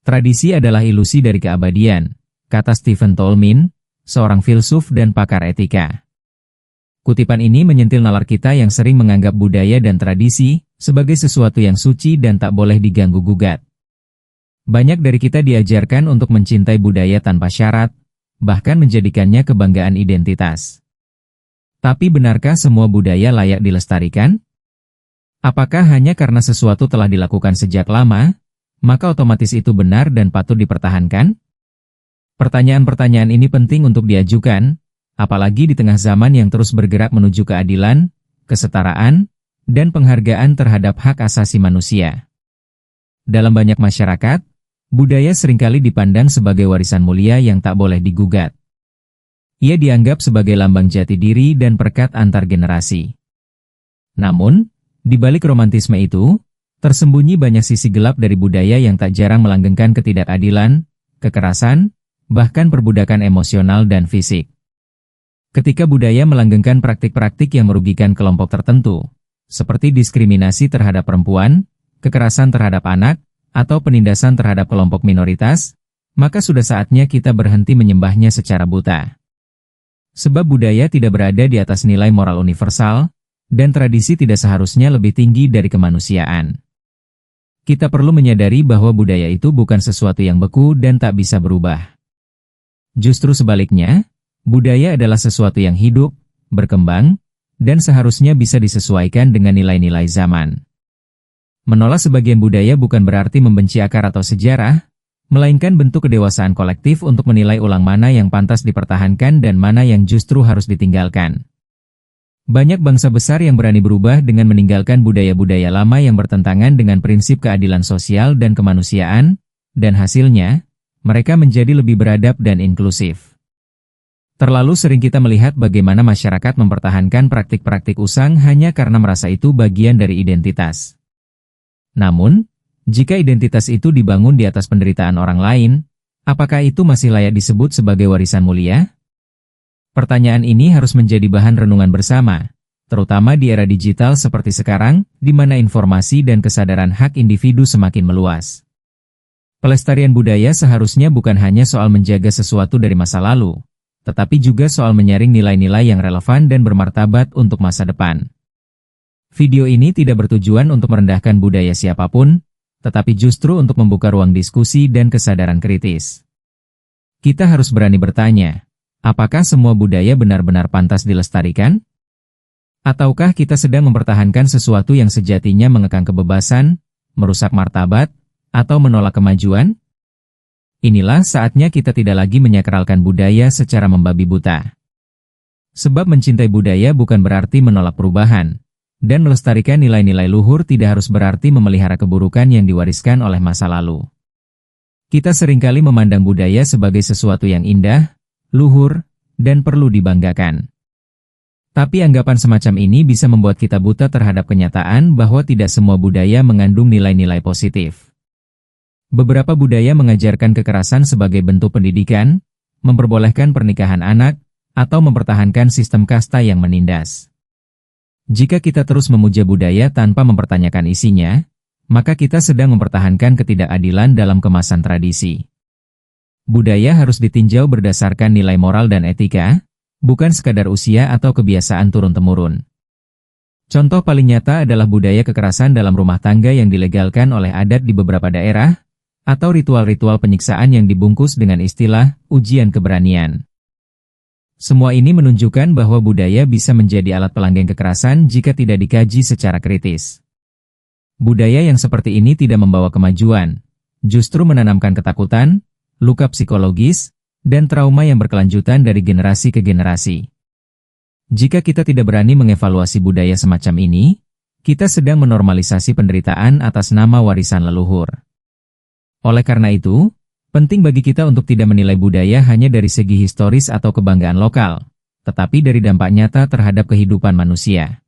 Tradisi adalah ilusi dari keabadian, kata Stephen Tolmin, seorang filsuf dan pakar etika. Kutipan ini menyentil nalar kita yang sering menganggap budaya dan tradisi sebagai sesuatu yang suci dan tak boleh diganggu-gugat. Banyak dari kita diajarkan untuk mencintai budaya tanpa syarat, bahkan menjadikannya kebanggaan identitas. Tapi benarkah semua budaya layak dilestarikan? Apakah hanya karena sesuatu telah dilakukan sejak lama, maka otomatis itu benar dan patut dipertahankan? Pertanyaan-pertanyaan ini penting untuk diajukan, apalagi di tengah zaman yang terus bergerak menuju keadilan, kesetaraan, dan penghargaan terhadap hak asasi manusia. Dalam banyak masyarakat, budaya seringkali dipandang sebagai warisan mulia yang tak boleh digugat. Ia dianggap sebagai lambang jati diri dan perekat antar generasi. Namun, di balik romantisme itu, tersembunyi banyak sisi gelap dari budaya yang tak jarang melanggengkan ketidakadilan, kekerasan, bahkan perbudakan emosional dan fisik. Ketika budaya melanggengkan praktik-praktik yang merugikan kelompok tertentu, seperti diskriminasi terhadap perempuan, kekerasan terhadap anak, atau penindasan terhadap kelompok minoritas, maka sudah saatnya kita berhenti menyembahnya secara buta. Sebab budaya tidak berada di atas nilai moral universal, dan tradisi tidak seharusnya lebih tinggi dari kemanusiaan. Kita perlu menyadari bahwa budaya itu bukan sesuatu yang beku dan tak bisa berubah. Justru sebaliknya, budaya adalah sesuatu yang hidup, berkembang, dan seharusnya bisa disesuaikan dengan nilai-nilai zaman. Menolak sebagian budaya bukan berarti membenci akar atau sejarah, melainkan bentuk kedewasaan kolektif untuk menilai ulang mana yang pantas dipertahankan dan mana yang justru harus ditinggalkan. Banyak bangsa besar yang berani berubah dengan meninggalkan budaya-budaya lama yang bertentangan dengan prinsip keadilan sosial dan kemanusiaan, dan hasilnya, mereka menjadi lebih beradab dan inklusif. Terlalu sering kita melihat bagaimana masyarakat mempertahankan praktik-praktik usang hanya karena merasa itu bagian dari identitas. Namun, jika identitas itu dibangun di atas penderitaan orang lain, apakah itu masih layak disebut sebagai warisan mulia? Pertanyaan ini harus menjadi bahan renungan bersama, terutama di era digital seperti sekarang, di mana informasi dan kesadaran hak individu semakin meluas. Pelestarian budaya seharusnya bukan hanya soal menjaga sesuatu dari masa lalu, tetapi juga soal menyaring nilai-nilai yang relevan dan bermartabat untuk masa depan. Video ini tidak bertujuan untuk merendahkan budaya siapapun, tetapi justru untuk membuka ruang diskusi dan kesadaran kritis. Kita harus berani bertanya, apakah semua budaya benar-benar pantas dilestarikan? Ataukah kita sedang mempertahankan sesuatu yang sejatinya mengekang kebebasan, merusak martabat, atau menolak kemajuan? Inilah saatnya kita tidak lagi menyakralkan budaya secara membabi buta. Sebab mencintai budaya bukan berarti menolak perubahan, dan melestarikan nilai-nilai luhur tidak harus berarti memelihara keburukan yang diwariskan oleh masa lalu. Kita seringkali memandang budaya sebagai sesuatu yang indah, luhur, dan perlu dibanggakan. Tapi anggapan semacam ini bisa membuat kita buta terhadap kenyataan bahwa tidak semua budaya mengandung nilai-nilai positif. Beberapa budaya mengajarkan kekerasan sebagai bentuk pendidikan, memperbolehkan pernikahan anak, atau mempertahankan sistem kasta yang menindas. Jika kita terus memuja budaya tanpa mempertanyakan isinya, maka kita sedang mempertahankan ketidakadilan dalam kemasan tradisi. Budaya harus ditinjau berdasarkan nilai moral dan etika, bukan sekadar usia atau kebiasaan turun-temurun. Contoh paling nyata adalah budaya kekerasan dalam rumah tangga yang dilegalkan oleh adat di beberapa daerah, atau ritual-ritual penyiksaan yang dibungkus dengan istilah ujian keberanian. Semua ini menunjukkan bahwa budaya bisa menjadi alat pelanggeng kekerasan jika tidak dikaji secara kritis. Budaya yang seperti ini tidak membawa kemajuan, justru menanamkan ketakutan, luka psikologis, dan trauma yang berkelanjutan dari generasi ke generasi. Jika kita tidak berani mengevaluasi budaya semacam ini, kita sedang menormalisasi penderitaan atas nama warisan leluhur. Oleh karena itu, penting bagi kita untuk tidak menilai budaya hanya dari segi historis atau kebanggaan lokal, tetapi dari dampak nyata terhadap kehidupan manusia.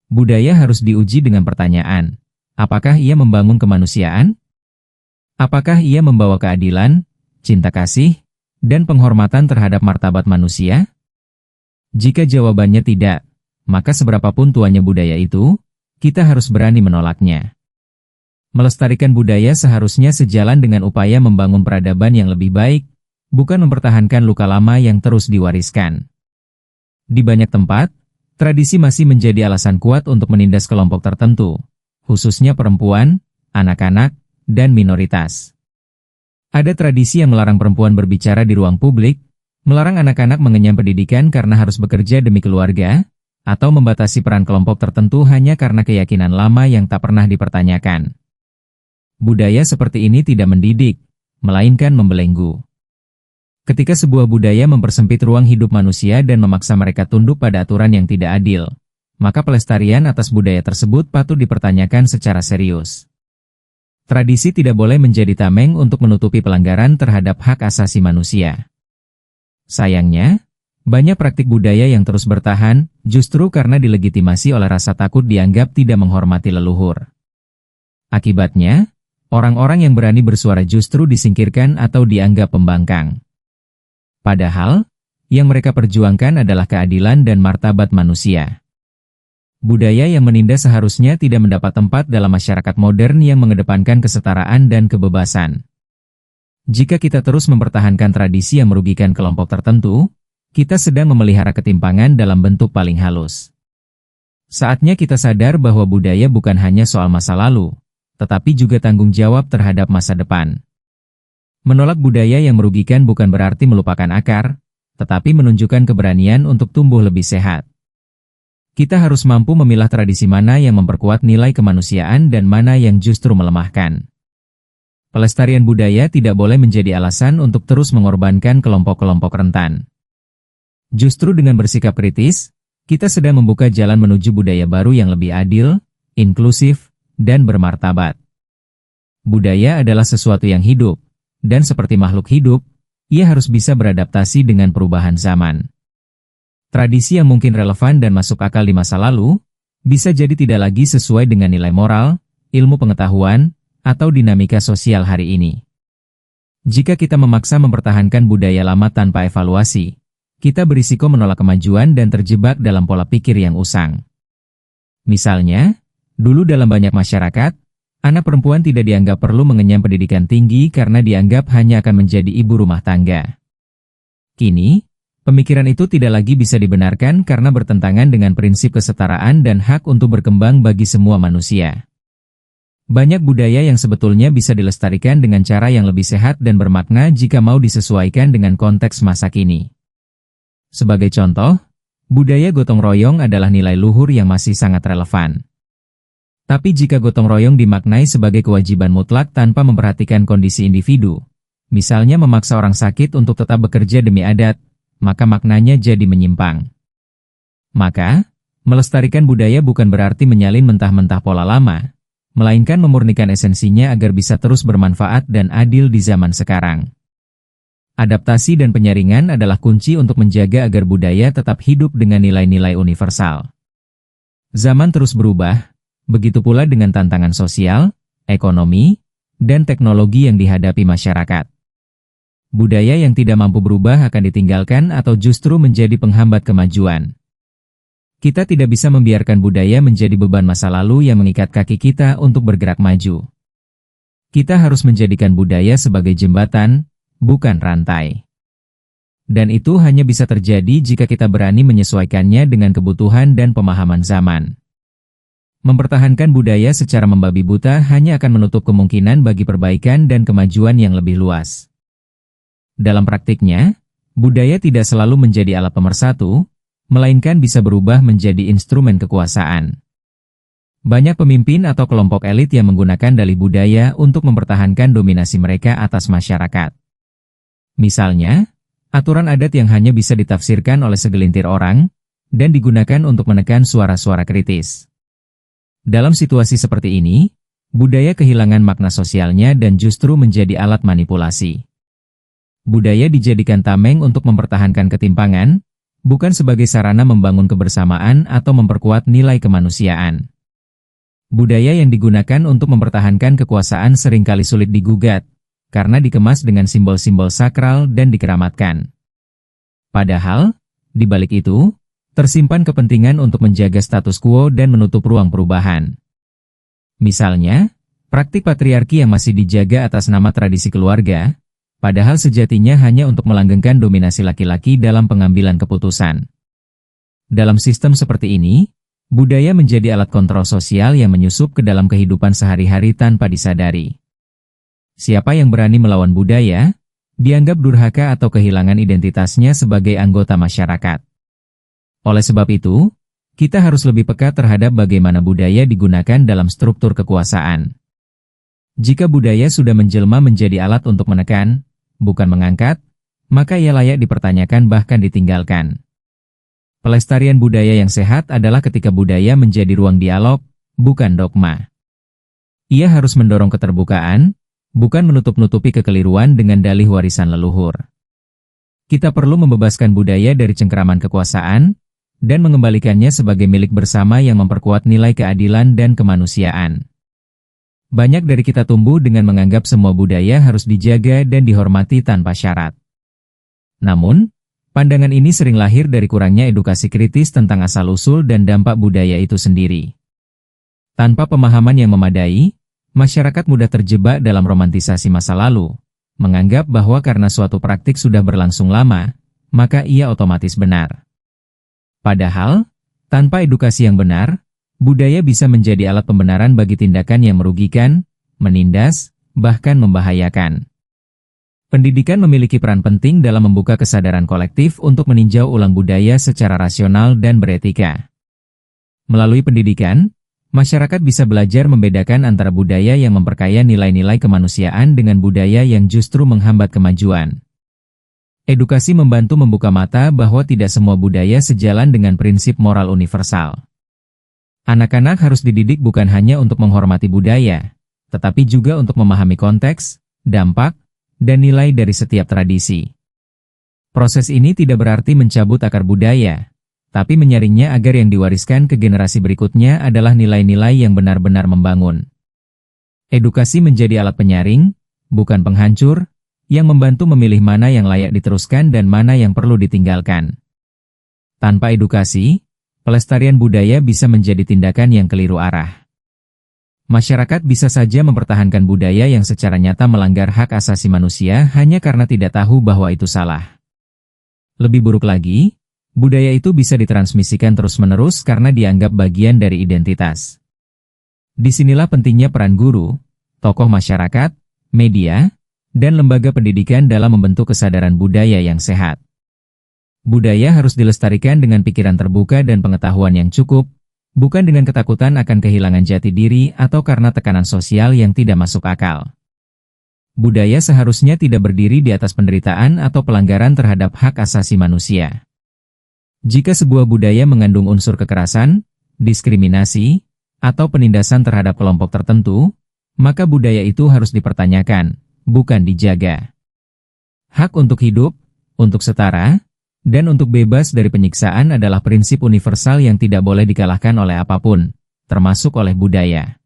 Budaya harus diuji dengan pertanyaan, apakah ia membangun kemanusiaan? Apakah ia membawa keadilan, cinta kasih, dan penghormatan terhadap martabat manusia? Jika jawabannya tidak, maka seberapapun tuanya budaya itu, kita harus berani menolaknya. Melestarikan budaya seharusnya sejalan dengan upaya membangun peradaban yang lebih baik, bukan mempertahankan luka lama yang terus diwariskan. Di banyak tempat, tradisi masih menjadi alasan kuat untuk menindas kelompok tertentu, khususnya perempuan, anak-anak, dan minoritas. Ada tradisi yang melarang perempuan berbicara di ruang publik, melarang anak-anak mengenyam pendidikan karena harus bekerja demi keluarga, atau membatasi peran kelompok tertentu hanya karena keyakinan lama yang tak pernah dipertanyakan. Budaya seperti ini tidak mendidik, melainkan membelenggu. Ketika sebuah budaya mempersempit ruang hidup manusia dan memaksa mereka tunduk pada aturan yang tidak adil, maka pelestarian atas budaya tersebut patut dipertanyakan secara serius. Tradisi tidak boleh menjadi tameng untuk menutupi pelanggaran terhadap hak asasi manusia. Sayangnya, banyak praktik budaya yang terus bertahan, justru karena dilegitimasi oleh rasa takut dianggap tidak menghormati leluhur. Akibatnya, orang-orang yang berani bersuara justru disingkirkan atau dianggap pembangkang. Padahal, yang mereka perjuangkan adalah keadilan dan martabat manusia. Budaya yang menindas seharusnya tidak mendapat tempat dalam masyarakat modern yang mengedepankan kesetaraan dan kebebasan. Jika kita terus mempertahankan tradisi yang merugikan kelompok tertentu, kita sedang memelihara ketimpangan dalam bentuk paling halus. Saatnya kita sadar bahwa budaya bukan hanya soal masa lalu, tetapi juga tanggung jawab terhadap masa depan. Menolak budaya yang merugikan bukan berarti melupakan akar, tetapi menunjukkan keberanian untuk tumbuh lebih sehat. Kita harus mampu memilah tradisi mana yang memperkuat nilai kemanusiaan dan mana yang justru melemahkan. Pelestarian budaya tidak boleh menjadi alasan untuk terus mengorbankan kelompok-kelompok rentan. Justru dengan bersikap kritis, kita sedang membuka jalan menuju budaya baru yang lebih adil, inklusif, dan bermartabat. Budaya adalah sesuatu yang hidup, dan seperti makhluk hidup, ia harus bisa beradaptasi dengan perubahan zaman. Tradisi yang mungkin relevan dan masuk akal di masa lalu, bisa jadi tidak lagi sesuai dengan nilai moral, ilmu pengetahuan, atau dinamika sosial hari ini. Jika kita memaksa mempertahankan budaya lama tanpa evaluasi, kita berisiko menolak kemajuan dan terjebak dalam pola pikir yang usang. Misalnya, dulu dalam banyak masyarakat, anak perempuan tidak dianggap perlu mengenyam pendidikan tinggi karena dianggap hanya akan menjadi ibu rumah tangga. Kini, pemikiran itu tidak lagi bisa dibenarkan karena bertentangan dengan prinsip kesetaraan dan hak untuk berkembang bagi semua manusia. Banyak budaya yang sebetulnya bisa dilestarikan dengan cara yang lebih sehat dan bermakna jika mau disesuaikan dengan konteks masa kini. Sebagai contoh, budaya gotong royong adalah nilai luhur yang masih sangat relevan. Tapi jika gotong royong dimaknai sebagai kewajiban mutlak tanpa memperhatikan kondisi individu, misalnya memaksa orang sakit untuk tetap bekerja demi adat, maka maknanya jadi menyimpang. Maka, melestarikan budaya bukan berarti menyalin mentah-mentah pola lama, melainkan memurnikan esensinya agar bisa terus bermanfaat dan adil di zaman sekarang. Adaptasi dan penyaringan adalah kunci untuk menjaga agar budaya tetap hidup dengan nilai-nilai universal. Zaman terus berubah, begitu pula dengan tantangan sosial, ekonomi, dan teknologi yang dihadapi masyarakat. Budaya yang tidak mampu berubah akan ditinggalkan atau justru menjadi penghambat kemajuan. Kita tidak bisa membiarkan budaya menjadi beban masa lalu yang mengikat kaki kita untuk bergerak maju. Kita harus menjadikan budaya sebagai jembatan, bukan rantai. Dan itu hanya bisa terjadi jika kita berani menyesuaikannya dengan kebutuhan dan pemahaman zaman. Mempertahankan budaya secara membabi buta hanya akan menutup kemungkinan bagi perbaikan dan kemajuan yang lebih luas. Dalam praktiknya, budaya tidak selalu menjadi alat pemersatu, melainkan bisa berubah menjadi instrumen kekuasaan. Banyak pemimpin atau kelompok elit yang menggunakan dalih budaya untuk mempertahankan dominasi mereka atas masyarakat. Misalnya, aturan adat yang hanya bisa ditafsirkan oleh segelintir orang, dan digunakan untuk menekan suara-suara kritis. Dalam situasi seperti ini, budaya kehilangan makna sosialnya dan justru menjadi alat manipulasi. Budaya dijadikan tameng untuk mempertahankan ketimpangan, bukan sebagai sarana membangun kebersamaan atau memperkuat nilai kemanusiaan. Budaya yang digunakan untuk mempertahankan kekuasaan seringkali sulit digugat, karena dikemas dengan simbol-simbol sakral dan dikeramatkan. Padahal, di balik itu, tersimpan kepentingan untuk menjaga status quo dan menutup ruang perubahan. Misalnya, Praktik patriarki yang masih dijaga atas nama tradisi keluarga, padahal sejatinya hanya untuk melanggengkan dominasi laki-laki dalam pengambilan keputusan. Dalam sistem seperti ini, budaya menjadi alat kontrol sosial yang menyusup ke dalam kehidupan sehari-hari tanpa disadari. Siapa yang berani melawan budaya, dianggap durhaka atau kehilangan identitasnya sebagai anggota masyarakat. Oleh sebab itu, kita harus lebih peka terhadap bagaimana budaya digunakan dalam struktur kekuasaan. Jika budaya sudah menjelma menjadi alat untuk menekan, bukan mengangkat, maka ia layak dipertanyakan bahkan ditinggalkan. Pelestarian budaya yang sehat adalah ketika budaya menjadi ruang dialog, bukan dogma. Ia harus mendorong keterbukaan, bukan menutup-nutupi kekeliruan dengan dalih warisan leluhur. Kita perlu membebaskan budaya dari cengkeraman kekuasaan, dan mengembalikannya sebagai milik bersama yang memperkuat nilai keadilan dan kemanusiaan. Banyak dari kita tumbuh dengan menganggap semua budaya harus dijaga dan dihormati tanpa syarat. Namun, pandangan ini sering lahir dari kurangnya edukasi kritis tentang asal-usul dan dampak budaya itu sendiri. Tanpa pemahaman yang memadai, masyarakat mudah terjebak dalam romantisasi masa lalu, menganggap bahwa karena suatu praktik sudah berlangsung lama, maka ia otomatis benar. Padahal, tanpa edukasi yang benar, budaya bisa menjadi alat pembenaran bagi tindakan yang merugikan, menindas, bahkan membahayakan. Pendidikan memiliki peran penting dalam membuka kesadaran kolektif untuk meninjau ulang budaya secara rasional dan beretika. Melalui pendidikan, masyarakat bisa belajar membedakan antara budaya yang memperkaya nilai-nilai kemanusiaan dengan budaya yang justru menghambat kemajuan. Edukasi membantu membuka mata bahwa tidak semua budaya sejalan dengan prinsip moral universal. Anak-anak harus dididik bukan hanya untuk menghormati budaya, tetapi juga untuk memahami konteks, dampak, dan nilai dari setiap tradisi. Proses ini tidak berarti mencabut akar budaya, tapi menyaringnya agar yang diwariskan ke generasi berikutnya adalah nilai-nilai yang benar-benar membangun. Edukasi menjadi alat penyaring, bukan penghancur, yang membantu memilih mana yang layak diteruskan dan mana yang perlu ditinggalkan. Tanpa edukasi, pelestarian budaya bisa menjadi tindakan yang keliru arah. Masyarakat bisa saja mempertahankan budaya yang secara nyata melanggar hak asasi manusia hanya karena tidak tahu bahwa itu salah. Lebih buruk lagi, budaya itu bisa ditransmisikan terus-menerus karena dianggap bagian dari identitas. Disinilah pentingnya peran guru, tokoh masyarakat, media, dan lembaga pendidikan dalam membentuk kesadaran budaya yang sehat. Budaya harus dilestarikan dengan pikiran terbuka dan pengetahuan yang cukup, bukan dengan ketakutan akan kehilangan jati diri atau karena tekanan sosial yang tidak masuk akal. Budaya seharusnya tidak berdiri di atas penderitaan atau pelanggaran terhadap hak asasi manusia. Jika sebuah budaya mengandung unsur kekerasan, diskriminasi, atau penindasan terhadap kelompok tertentu, maka budaya itu harus dipertanyakan, bukan dijaga. Hak untuk hidup, untuk setara, dan untuk bebas dari penyiksaan adalah prinsip universal yang tidak boleh dikalahkan oleh apapun, termasuk oleh budaya.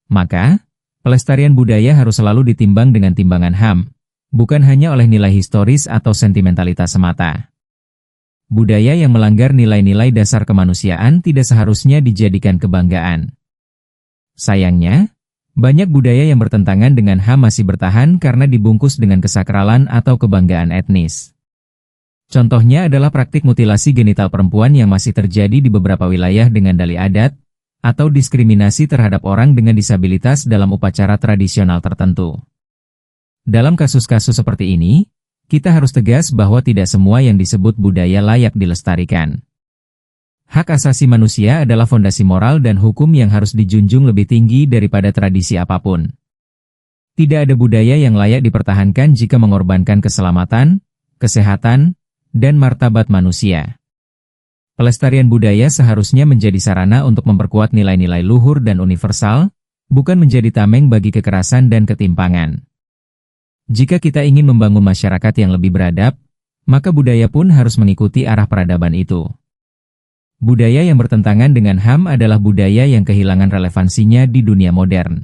Maka, pelestarian budaya harus selalu ditimbang dengan timbangan HAM, bukan hanya oleh nilai historis atau sentimentalitas semata. Budaya yang melanggar nilai-nilai dasar kemanusiaan tidak seharusnya dijadikan kebanggaan. Sayangnya, banyak budaya yang bertentangan dengan HAM masih bertahan karena dibungkus dengan kesakralan atau kebanggaan etnis. Contohnya adalah praktik mutilasi genital perempuan yang masih terjadi di beberapa wilayah dengan dalih adat, atau diskriminasi terhadap orang dengan disabilitas dalam upacara tradisional tertentu. Dalam kasus-kasus seperti ini, kita harus tegas bahwa tidak semua yang disebut budaya layak dilestarikan. Hak asasi manusia adalah fondasi moral dan hukum yang harus dijunjung lebih tinggi daripada tradisi apapun. Tidak ada budaya yang layak dipertahankan jika mengorbankan keselamatan, kesehatan, dan martabat manusia. Pelestarian budaya seharusnya menjadi sarana untuk memperkuat nilai-nilai luhur dan universal, bukan menjadi tameng bagi kekerasan dan ketimpangan. Jika kita ingin membangun masyarakat yang lebih beradab, maka budaya pun harus mengikuti arah peradaban itu. Budaya yang bertentangan dengan HAM adalah budaya yang kehilangan relevansinya di dunia modern.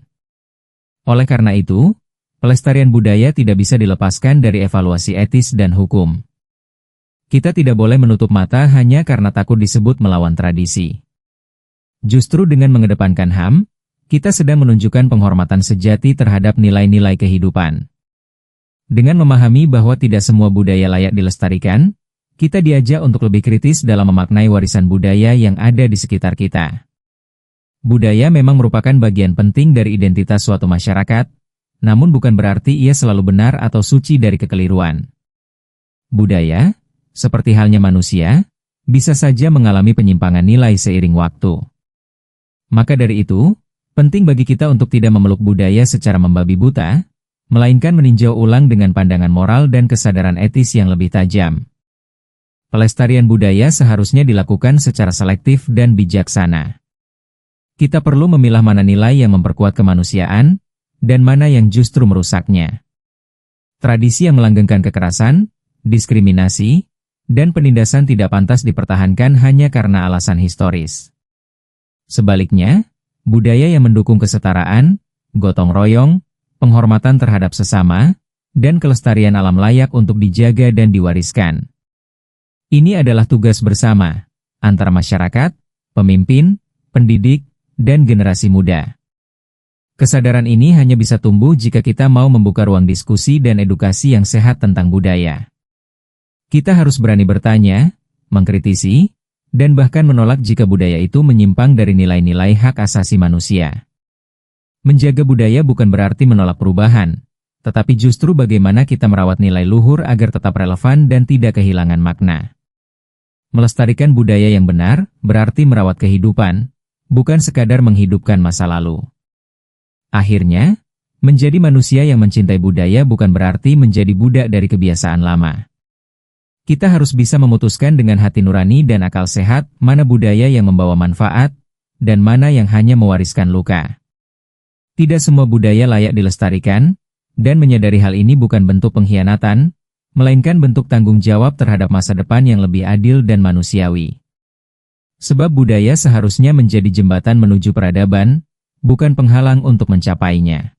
Oleh karena itu, pelestarian budaya tidak bisa dilepaskan dari evaluasi etis dan hukum. Kita tidak boleh menutup mata hanya karena takut disebut melawan tradisi. Justru dengan mengedepankan HAM, kita sedang menunjukkan penghormatan sejati terhadap nilai-nilai kehidupan. Dengan memahami bahwa tidak semua budaya layak dilestarikan, kita diajak untuk lebih kritis dalam memaknai warisan budaya yang ada di sekitar kita. Budaya memang merupakan bagian penting dari identitas suatu masyarakat, namun bukan berarti ia selalu benar atau suci dari kekeliruan. Budaya, seperti halnya manusia, bisa saja mengalami penyimpangan nilai seiring waktu. Maka dari itu, penting bagi kita untuk tidak memeluk budaya secara membabi buta, melainkan meninjau ulang dengan pandangan moral dan kesadaran etis yang lebih tajam. Pelestarian budaya seharusnya dilakukan secara selektif dan bijaksana. Kita perlu memilah mana nilai yang memperkuat kemanusiaan, dan mana yang justru merusaknya. Tradisi yang melanggengkan kekerasan, diskriminasi, dan penindasan tidak pantas dipertahankan hanya karena alasan historis. Sebaliknya, budaya yang mendukung kesetaraan, gotong royong, penghormatan terhadap sesama, dan kelestarian alam layak untuk dijaga dan diwariskan. Ini adalah tugas bersama, antara masyarakat, pemimpin, pendidik, dan generasi muda. Kesadaran ini hanya bisa tumbuh jika kita mau membuka ruang diskusi dan edukasi yang sehat tentang budaya. Kita harus berani bertanya, mengkritisi, dan bahkan menolak jika budaya itu menyimpang dari nilai-nilai hak asasi manusia. Menjaga budaya bukan berarti menolak perubahan, tetapi justru bagaimana kita merawat nilai luhur agar tetap relevan dan tidak kehilangan makna. Melestarikan budaya yang benar berarti merawat kehidupan, bukan sekadar menghidupkan masa lalu. Akhirnya, menjadi manusia yang mencintai budaya bukan berarti menjadi budak dari kebiasaan lama. Kita harus bisa memutuskan dengan hati nurani dan akal sehat mana budaya yang membawa manfaat, dan mana yang hanya mewariskan luka. Tidak semua budaya layak dilestarikan, dan menyadari hal ini bukan bentuk pengkhianatan, melainkan bentuk tanggung jawab terhadap masa depan yang lebih adil dan manusiawi. Sebab budaya seharusnya menjadi jembatan menuju peradaban, bukan penghalang untuk mencapainya.